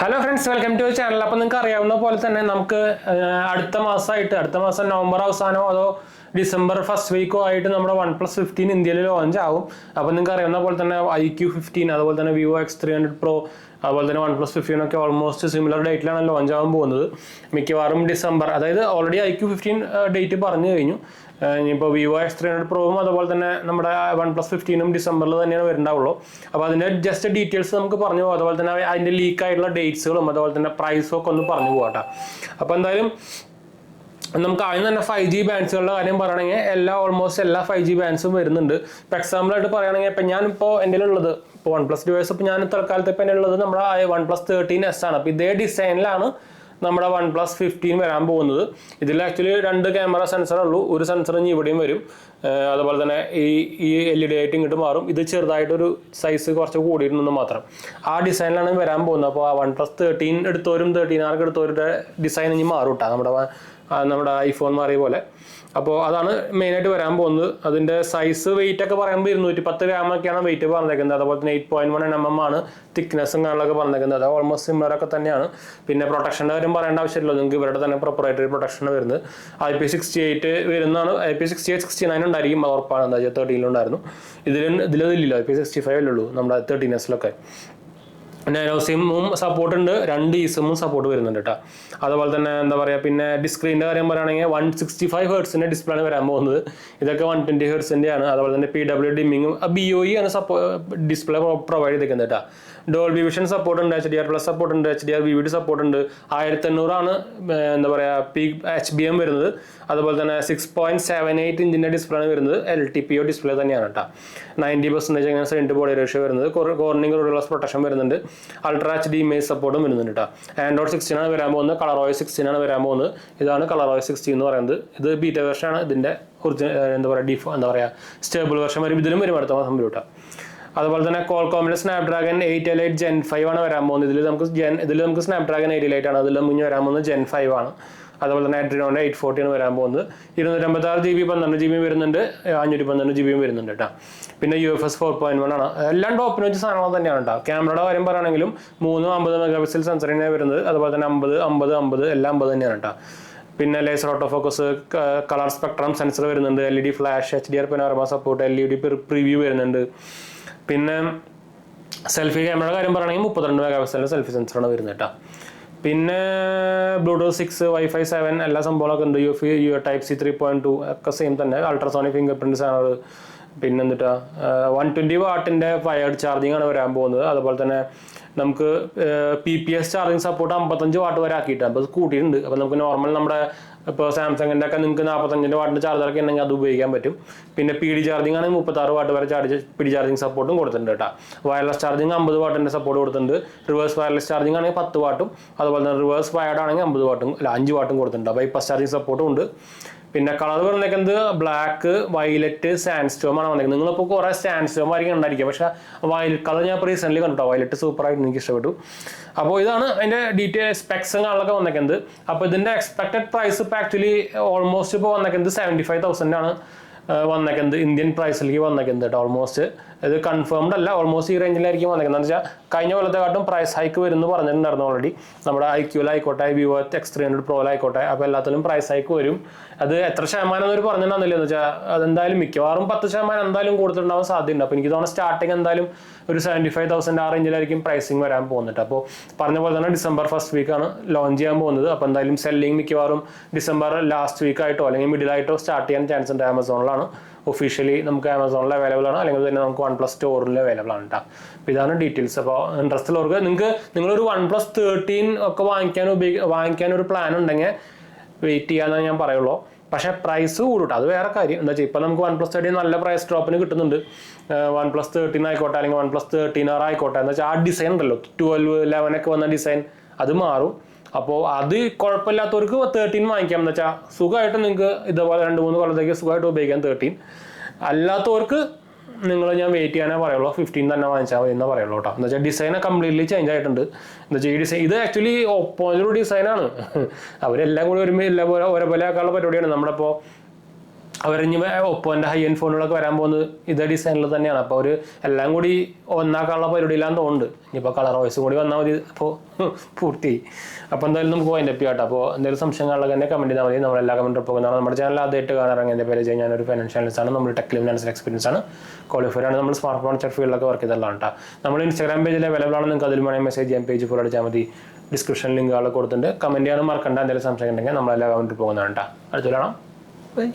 Hello friends, welcome to channel. അപ്പോൾ നിങ്ങൾക്ക് അറിയാവുന്ന പോലെ തന്നെ നമുക്ക് അടുത്ത മാസം നവംബർ അവസാനമോ അതോ ഡിസംബർ ഫസ്റ്റ് വീക്കോ ആയിട്ട് നമ്മുടെ OnePlus 15 ഇന്ത്യയിൽ ലോഞ്ച് ആവും. അപ്പോൾ നിങ്ങൾക്ക് അറിയാവുന്ന പോലെ തന്നെ iQ15 അതുപോലെ തന്നെ Vivo X300 Pro അതുപോലെ തന്നെ OnePlus 15 ഒക്കെ ഓൾമോസ്റ്റ് സിമിലർ ഡേറ്റിലാണ് ലോഞ്ച് ആവാൻ പോകുന്നത്. മിക്കവാറും ഡിസംബർ, അതായത് ഓൾറെഡി iQ15 ഡേറ്റ് പറഞ്ഞു കഴിഞ്ഞു. ഇനിയിപ്പോൾ Vivo X300 Proയും അതുപോലെ തന്നെ നമ്മുടെ OnePlus 15 ഡിസംബറിൽ തന്നെയാണ് വരുന്നുണ്ടാവുള്ളൂ. അപ്പോൾ അതിൻ്റെ ജസ്റ്റ് ഡീറ്റെയിൽസ് നമുക്ക് പറഞ്ഞു പോകാം. അതുപോലെ തന്നെ അതിൻ്റെ ലീക്ക് ആയിട്ടുള്ള ഡേറ്റ്സുകളും അതുപോലെ തന്നെ പ്രൈസും ഒക്കെ ഒന്ന് പറഞ്ഞു പോകാം. അപ്പോൾ എന്തായാലും നമുക്ക് ആദ്യം തന്നെ 5G ബാൻഡ്സുകളുടെ കാര്യം പറയുകയാണെങ്കിൽ ഓൾമോസ്റ്റ് എല്ലാ 5G ബാൻഡ്സും വരുന്നുണ്ട്. ഇപ്പോൾ എക്സാമ്പിളായിട്ട് പറയുകയാണെങ്കിൽ ഇപ്പം ഞാനിപ്പോൾ എൻ്റെ ഉള്ളത് ഇപ്പോൾ OnePlus ഡിവൈസ് ഇപ്പോൾ ഞാൻ തൽക്കാലത്ത് ഇപ്പം എൻ്റെ ഉള്ളത് നമ്മുടെ OnePlus 13S ആണ്. അപ്പോൾ ഇതേ ഡിസൈനിലാണ് നമ്മുടെ OnePlus 15 വരാൻ പോകുന്നത്. ഇതിൽ ആക്ച്വലി 2 ക്യാമറ സെൻസറേ ഉള്ളൂ. ഒരു സെൻസർ ഇനി ഇവിടെയും വരും. അതുപോലെ തന്നെ ഈ LED ആയിട്ട് ഇങ്ങോട്ട് മാറും. ഇത് ചെറുതായിട്ടൊരു സൈസ് കുറച്ച് കൂടിയിരുന്നെന്ന് മാത്രം. ആ ഡിസൈനിലാണ് വരാൻ പോകുന്നത്. അപ്പോൾ OnePlus 13 എടുത്തവരും 13R എടുത്തവരുടെ ഡിസൈൻ ഇനി മാറും കേട്ടോ, നമ്മുടെ ഐഫോൺ മാറിയ പോലെ. അപ്പോൾ അതാണ് മെയിനായിട്ട് വരാൻ പോകുന്നത്. അതിൻ്റെ സൈസ് വെയിറ്റ് ഒക്കെ പറയുമ്പോൾ 210 ഗ്രാമൊക്കെയാണ് വെയിറ്റ് പറഞ്ഞേക്കുന്നത്. അതുപോലെ തന്നെ 8.1 mm ആണ് തിക്നെസ്സും കാര്യങ്ങളൊക്കെ പറഞ്ഞേക്കുന്നത്. അത് ഓൾമോസ്റ്റ് സിമിലർ ഒക്കെ തന്നെയാണ്. പിന്നെ പ്രൊട്ടക്ഷൻ്റെ കാര്യം പറയേണ്ട ആവശ്യമില്ല, നിങ്ങൾക്ക് ഇവരുടെ തന്നെ പ്രൊപ്പറേറ്ററി പ്രൊട്ടക്ഷൻ വരുന്നത്. IP68 വരുന്നതാണ്. IP68 69 ഉണ്ടായിരിക്കും, അത് ഉറപ്പാണ്. എന്താ വെച്ചാൽ 13 ഉണ്ടായിരുന്നു. ഇതിലില്ല, IP65 ഉള്ളൂ നമ്മുടെ 13S നാനോ സിമ്മും സപ്പോർട്ട് ഉണ്ട്, 2 eSIM-ഉം സപ്പോർട്ട് വരുന്നുണ്ട് കേട്ടോ. അതുപോലെ തന്നെ എന്താ പറയുക, പിന്നെ ഡിസ്പ്ലേൻ്റെ കാര്യം പറയുകയാണെങ്കിൽ 165 Hz ഡിസ്പ്ലേ ആണ് വരാൻ പോകുന്നത്. ഇതൊക്കെ 120 Hz ആണ്. അതുപോലെ തന്നെ PW ഡിമ്മിങ്ങും BOE ആണ് ഡിസ്പ്ലേ പ്രൊവൈഡ് ചെയ്തിരിക്കുന്നത് കേട്ടോ. ഡോൾബി വിഷൻ സപ്പോർട്ട് ഉണ്ട്, HDR+ സപ്പോർട്ട് ഉണ്ട്, HDR VVD സപ്പോർട്ട് ഉണ്ട്. 1500 ആണ് എന്താ പറയുക പീക്ക് HBM വരുന്നത്. അതുപോലെ തന്നെ 6.78 ഇഞ്ചിൻ്റെ ഡിസ്പ്ലേ ആണ് വരുന്നത്. LTPO ഡിസ്പ്ലേ തന്നെയാണ് കേട്ടോ. 90% അങ്ങനെ സെൻറ്റ് ബോഡി റേഷ്യോ വരുന്നത്. കോർണിംഗ് റോഡുള്ള പ്രൊട്ടക്ഷൻ വരുന്നുണ്ട്. അൾട്രാ HD ഇമേജ് സപ്പോർട്ടും വരുന്നുണ്ട് കേട്ടോ. Android 16 ആണ് വരാൻ പോകുന്നത്. ColorOS 16 ആണ് വരാൻ പോകുന്നത്. ഇതാണ് ColorOS 16 എന്ന് പറയുന്നത്. ഇത് ബീറ്റ വെർഷൻ ആണ്. ഇതിൻ്റെ എന്താ പറയുക സ്റ്റേബിൾ വെർഷൻ വരും. ഇതിലും വരും അടുത്ത മാസം വരും കേട്ടോ. അതുപോലെ തന്നെ Qualcomm's Snapdragon 888 Gen 5 ആണ് വരാൻ പോകുന്നത്. ഇതിൽ നമുക്ക് Snapdragon 888 ആണ്. അതിൽ മുന്നേ വരാൻ പോകുന്നത് Gen 5 ആണ്. അതുപോലെ തന്നെ Adreno 840 ആണ് വരാൻ പോകുന്നത്. 256 GB 12 GB വരുന്നുണ്ട്, 512 GB വരുന്നുണ്ട് കേട്ടോ. പിന്നെ UFS 4.1 ആണ്. എല്ലാം ടോപ്പ് നോച്ച് സാധനങ്ങൾ തന്നെയാണ് കേട്ടോ. ക്യാമറയുടെ കാര്യം പറയുകയാണെങ്കിലും 350 മെഗാപിക്സൽ സെൻസറിനെ വരുന്നത്. അതുപോലെ തന്നെ 50 എല്ലാം 50 തന്നെയാണ് കേട്ടോ. പിന്നെ laser auto focus, colour spectrum sensor വരുന്നുണ്ട്, LED flash, HDR panorama support, LED preview വരുന്നുണ്ട്. പിന്നെ സെൽഫി ക്യാമറയുടെ കാര്യം പറയുകയാണെങ്കിൽ 32 മെഗാപിക്സലിൻ്റെ സെൽഫി സെൻസറാണ് വരുന്നത് കേട്ടോ. പിന്നെ Bluetooth 6, Wi-Fi 7 എല്ലാ സംഭവങ്ങളൊക്കെ ഉണ്ട്. Type-C 3.2 ഒക്കെ സെയിം തന്നെ. അൾട്രാസോണിക് ഫിംഗർ പ്രിൻറ് ആണ്. പിന്നെ എന്നിട്ടാ 120 വാട്ടിൻ്റെ വയർഡ് ചാർജിങ് ആണ് വരാൻ പോകുന്നത്. അതുപോലെ തന്നെ നമുക്ക് PPS ചാർജിങ് സപ്പോർട്ട് 55 വാട്ട് വരെ ആക്കിയിട്ടാണ്. അപ്പോൾ അത് കൂട്ടിയിട്ടുണ്ട്. അപ്പോൾ നമുക്ക് നോർമൽ നമ്മുടെ ഇപ്പോൾ സാംസങ്ങിൻ്റെ ഒക്കെ നിങ്ങൾക്ക് 45 വാട്ടിൻ്റെ ചാർജറൊക്കെ ഉണ്ടെങ്കിൽ അത് ഉപയോഗിക്കാൻ പറ്റും. പിന്നെ PD ചാർജിങ് ആണെങ്കിൽ 36 വാട്ട് വരെ PD ചാർജിങ് സപ്പോർട്ടും കൊടുത്തിട്ടുണ്ട് കേട്ടോ. വയർലെസ് ചാർജിങ് 50 വാട്ടിൻ്റെ സപ്പോർട്ട് കൊടുത്തിട്ടുണ്ട്. റിവേഴ്സ് വയർലെസ് ചാർജിങ് ആണെങ്കിൽ 10 വാട്ടും അതുപോലെ തന്നെ റിവേഴ്സ് വയർഡ് ആണെങ്കിൽ 50 വാട്ടും 5 വാട്ടും കൊടുത്തിട്ടുണ്ട്. ബൈപ്പാസ് ചാർജിങ് സപ്പോർട്ടും ഉണ്ട്. പിന്നെ കളർ പറഞ്ഞേക്കുന്നത് ബ്ലാക്ക്, വയലറ്റ്, സാൻഡ് സ്റ്റോം ആണ് വന്നേക്കുന്നത്. നിങ്ങളിപ്പോൾ കുറേ സാൻഡ് സ്റ്റോം ആയിരിക്കും ഉണ്ടായിരിക്കുക, പക്ഷേ വയലറ്റ് കളർ ഞാൻ ഇപ്പോൾ റീസെൻ്റ്ലി കണ്ടിട്ടോ. വയലറ്റ് സൂപ്പറായിട്ട് എനിക്ക് ഇഷ്ടപ്പെട്ടു. അപ്പോൾ ഇതാണ് അതിൻ്റെ ഡീറ്റെയിൽ സ്പെക്സും കാര്യങ്ങളൊക്കെ വന്നേക്കുന്നത്. അപ്പോൾ ഇതിൻ്റെ എക്സ്പെക്റ്റഡ് പ്രൈസ് ഇപ്പോൾ ആക്ച്വലി ഓൾമോസ്റ്റ് ഇപ്പോൾ വന്നേക്കുന്നത് 75,000 ആണ് വന്നേക്കുന്നത്. ഇന്ത്യൻ പ്രൈസിലേക്ക് വന്നേക്കുന്നത് കേട്ടോ. ഓൾമോസ്റ്റ് ഇത് കൺഫേംഡ് അല്ല, ഓൾമോസ്റ്റ് ഈ റേഞ്ചിലായിരിക്കും വന്നേക്കുന്നത്. എന്ന് വെച്ചാൽ കഴിഞ്ഞ കൊല്ലത്തെക്കാട്ടും പ്രൈസ് ഹൈക്ക് വരുമെന്ന് പറഞ്ഞിട്ടുണ്ടായിരുന്നു ഓൾറെഡി. നമ്മുടെ iQലായിക്കോട്ടെ, Vivo X300 Proയിലായിക്കോട്ടെ, അപ്പോൾ എല്ലാത്തിലും പ്രൈസ് ഹൈക്ക് വരും. അത് എത്ര ശതമാനം എന്നൊരു പറഞ്ഞിട്ടുണ്ടെന്നില്ല. എന്ന് വെച്ചാൽ അതെന്തായാലും മിക്കവാറും 10% എന്തായാലും കൊടുത്തിട്ടുണ്ടാവാൻ സാധ്യതയുണ്ട്. അപ്പോൾ എനിക്ക് തോന്നുന്നു സ്റ്റാർട്ടിങ് എന്തായാലും ഒരു 75,000 ആ റേഞ്ചിലായിരിക്കും പ്രൈസിങ് വരാൻ പോകുന്നുണ്ട്. അപ്പോൾ പറഞ്ഞ പോലെ തന്നെ ഡിസംബർ ഫസ്റ്റ് വീക്കാണ് ലോഞ്ച് ചെയ്യാൻ പോകുന്നത്. അപ്പോൾ എന്തായാലും സെല്ലിംഗ് മിക്കവാറും ഡിസംബർ ലാസ്റ്റ് വീക്കായിട്ടോ അല്ലെങ്കിൽ മിഡിലായിട്ടോ സ്റ്റാർട്ട് ചെയ്യാൻ ചാൻസ് ഉണ്ട്. ആമസോണിലാണ് ഒഫീഷ്യലി നമുക്ക് ആമസോണിൽ അവൈലബിൾ ആണ്, അല്ലെങ്കിൽ തന്നെ നമുക്ക് OnePlus സ്റ്റോറിൽ അവൈലബിൾ ആണ് കേട്ടോ. അപ്പോൾ ഇതാണ് ഡീറ്റെയിൽസ്. അപ്പോൾ ഇൻട്രസ്റ്റ് ഉള്ളവർക്ക് നിങ്ങളൊരു OnePlus 13 ഒക്കെ വാങ്ങിക്കാനൊരു പ്ലാൻ ഉണ്ടെങ്കിൽ വെയിറ്റ് ചെയ്യാമെന്നേ ഞാൻ പറയുള്ളൂ. പക്ഷേ പ്രൈസ് കൂടും, അത് വേറെ കാര്യം. എന്താ വെച്ചാൽ ഇപ്പോൾ നമുക്ക് OnePlus 13 നല്ല പ്രൈസ് ഡ്രോപ്പിന് കിട്ടുന്നുണ്ട്. OnePlus 13 ആയിക്കോട്ടെ അല്ലെങ്കിൽ OnePlus 13R ആയിക്കോട്ടെ. എന്താ വെച്ചാൽ ആ ഡിസൈൻ ഉണ്ടല്ലോ, 12, 11 ഒക്കെ വന്ന ഡിസൈൻ അത് മാറും. അപ്പോൾ അത് കുഴപ്പമില്ലാത്തവർക്ക് 13 വാങ്ങിക്കാം. എന്ന് വെച്ചാൽ സുഖമായിട്ട് നിങ്ങൾക്ക് ഇതേപോലെ 2-3 കൊല്ലത്തേക്ക് സുഖമായിട്ട് ഉപയോഗിക്കാം 13. അല്ലാത്തവർക്ക് ഞാൻ വെയിറ്റ് ചെയ്യാനേ പറയുള്ളൂ, 15 തന്നെ വാങ്ങിച്ചാൽ മതി എന്ന് പറയുള്ളൂ കേട്ടോ. എന്ന് വെച്ചാൽ ഡിസൈൻ കംപ്ലീറ്റ്ലി ചേഞ്ച് ആയിട്ടുണ്ട്. എന്ന് വെച്ചാൽ ഈ ഡിസൈൻ ഇത് ആക്ച്വലി ഒപ്പോയിലൊരു ഡിസൈനാണ്. അവരെല്ലാം കൂടി ഒരുപോലെ ആക്കാനുള്ള പരിപാടിയാണ്. നമ്മളിപ്പോൾ അവരിഞ്ഞ് ഒപ്പോൻ്റെ ഹൈ എൻഡ് ഫോണുകളൊക്കെ വരാൻ പോകുന്നത് ഇതേ ഡിസൈനിൽ തന്നെയാണ്. അപ്പോൾ ഒരു എല്ലാം കൂടി ഒന്നാക്കാനുള്ള പരിപാടിയില്ലാന്ന് തോന്നുന്നുണ്ട്. ഇനിയിപ്പോൾ കളർ വോയിസും കൂടി വന്നാൽ മതി, അപ്പോൾ പൂർത്തിയായി. അപ്പോൾ എന്തായാലും നമുക്ക് പോയിന്റ് അപ്പ് ചെയ്യാട്ടോ. അപ്പോൾ എന്തെങ്കിലും സംശയങ്ങളൊക്കെ തന്നെ കമൻറ്റ് ചെയ്താൽ മതി. നമ്മളെല്ലാ കമൻറ്റും പോകുന്നതാണ്. നമ്മുടെ ചാനൽ ആദ്യമായിട്ട് കാണാറങ്ങി എൻ്റെ പേര് ഞാനൊരു ഫൈനാൻഷ്യൽ അനലിസ്റ്റ് ആണ്. നമ്മൾ ടെക് ഫിനാൻഷ്യൽ എക്സ്പീരിയൻസ് ആണ്, ക്വാളിഫൈഡ് ആണ്. നമ്മൾ സ്മാർട്ട് ഫോൺ ഫീൽഡിലൊക്കെ വർക്ക് ചെയ്തതാണ് കേട്ടോ. നമ്മൾ ഇൻസ്റ്റാഗ്രാം പേജിൽ അവൈലബിൾ ആണ്. നിങ്ങൾക്ക് അതിൽ വേണമെങ്കിൽ മെസ്സേജ് ചെയ്യാൻ, പേജ് ഫോളോ അടിച്ചാൽ മതി. ഡിസ്ക്രിപ്ഷൻ ലിങ്കുകൾ കൊടുത്തിട്ടുണ്ട്. കമൻറ്റ് ചെയ്യാനും മറക്കണ്ട. എന്തെങ്കിലും സംശയം ഉണ്ടെങ്കിൽ നമ്മളെല്ലാ കമൻറ്റും പോകുന്നതാണ് കേട്ടോ. അടുത്ത കാണാം. ബൈ.